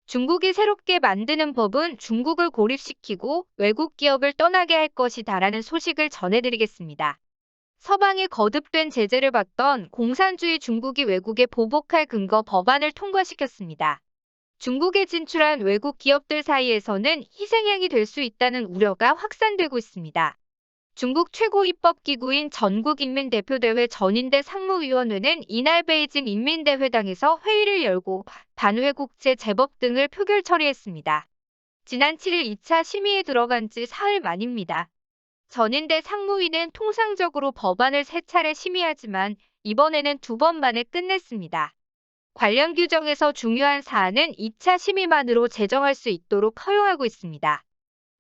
중국이 새롭게 만드는 법은 중국을 고립시키고 외국 기업을 떠나게 할 것이다라는 소식을 전해드리겠습니다. 서방이 거듭된 제재를 받던 공산주의 중국이 외국에 보복할 근거 법안을 통과시켰습니다. 중국에 진출한 외국 기업들 사이에서는 희생양이 될 수 있다는 우려가 확산되고 있습니다. 중국 최고 입법기구인 전국인민대표대회 전인대 상무위원회는 이날 베이징 인민대회당에서 회의를 열고 반회국제 제법 등을 표결 처리했습니다. 지난 7일 2차 심의에 들어간 지 사흘 만입니다. 전인대 상무위는 통상적으로 법안을 3차례 심의하지만 이번에는 2번 만에 끝냈습니다. 관련 규정에서 중요한 사안은 2차 심의만으로 제정할 수 있도록 허용하고 있습니다.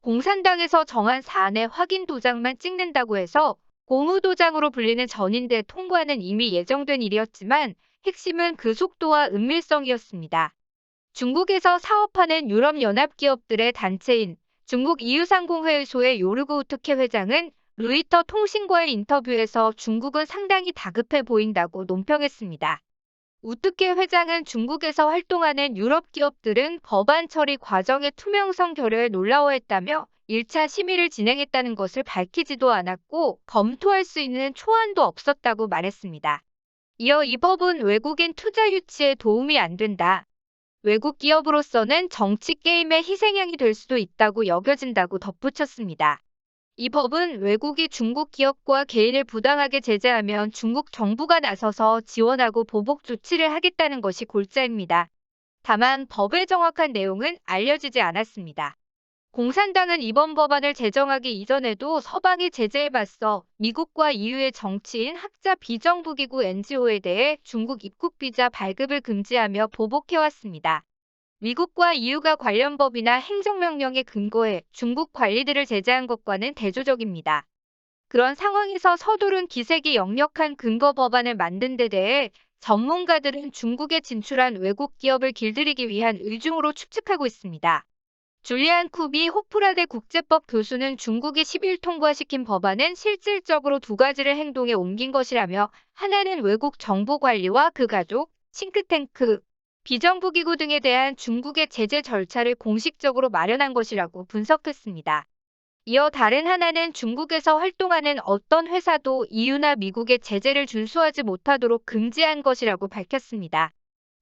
공산당에서 정한 사안의 확인 도장만 찍는다고 해서 고무도장으로 불리는 전인대 통과는 이미 예정된 일이었지만 핵심은 그 속도와 은밀성이었습니다. 중국에서 사업하는 유럽연합 기업들의 단체인 중국 이유상공회의소의 요르그 우트케 회장은 루이터 통신과의 인터뷰에서 중국은 상당히 다급해 보인다고 논평했습니다. 우트케 회장은 중국에서 활동하는 유럽 기업들은 법안 처리 과정의 투명성 결여에 놀라워했다며 1차 심의를 진행했다는 것을 밝히지도 않았고 검토할 수 있는 초안도 없었다고 말했습니다. 이어 이 법은 외국인 투자 유치에 도움이 안 된다. 외국 기업으로서는 정치 게임의 희생양이 될 수도 있다고 여겨진다고 덧붙였습니다. 이 법은 외국이 중국 기업과 개인을 부당하게 제재하면 중국 정부가 나서서 지원하고 보복 조치를 하겠다는 것이 골자입니다. 다만 법의 정확한 내용은 알려지지 않았습니다. 공산당은 이번 법안을 제정하기 이전에도 서방이 제재에 맞서 미국과 EU의 정치인, 학자, 비정부기구 NGO에 대해 중국 입국 비자 발급을 금지하며 보복해왔습니다. 미국과 EU가 관련 법이나 행정명령에 근거해 중국 관리들을 제재한 것과는 대조적입니다. 그런 상황에서 서두른 기색이 역력한 근거 법안을 만든 데 대해 전문가들은 중국에 진출한 외국 기업을 길들이기 위한 의중으로 추측하고 있습니다. 줄리안 쿠비 호프라데 국제법 교수는 중국이 10일 통과시킨 법안은 실질적으로 2가지를 행동에 옮긴 것이라며 하나는 외국 정보 관리와 그 가족, 싱크탱크, 비정부기구 등에 대한 중국의 제재 절차를 공식적으로 마련한 것이라고 분석했습니다. 이어 다른 하나는 중국에서 활동하는 어떤 회사도 EU나 미국의 제재를 준수하지 못하도록 금지한 것이라고 밝혔습니다.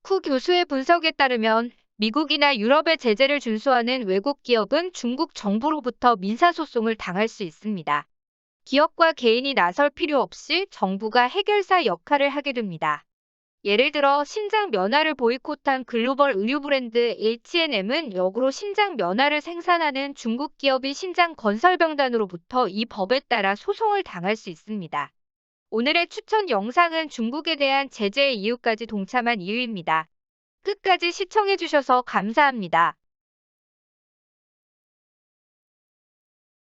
쿠 교수의 분석에 따르면 미국이나 유럽의 제재를 준수하는 외국 기업은 중국 정부로부터 민사소송을 당할 수 있습니다. 기업과 개인이 나설 필요 없이 정부가 해결사 역할을 하게 됩니다. 예를 들어 신장 면화를 보이콧한 글로벌 의류 브랜드 H&M은 역으로 신장 면화를 생산하는 중국 기업인 신장건설병단으로부터 이 법에 따라 소송을 당할 수 있습니다. 오늘의 추천 영상은 중국에 대한 제재의 이유까지 동참한 이유입니다. 끝까지 시청해주셔서 감사합니다.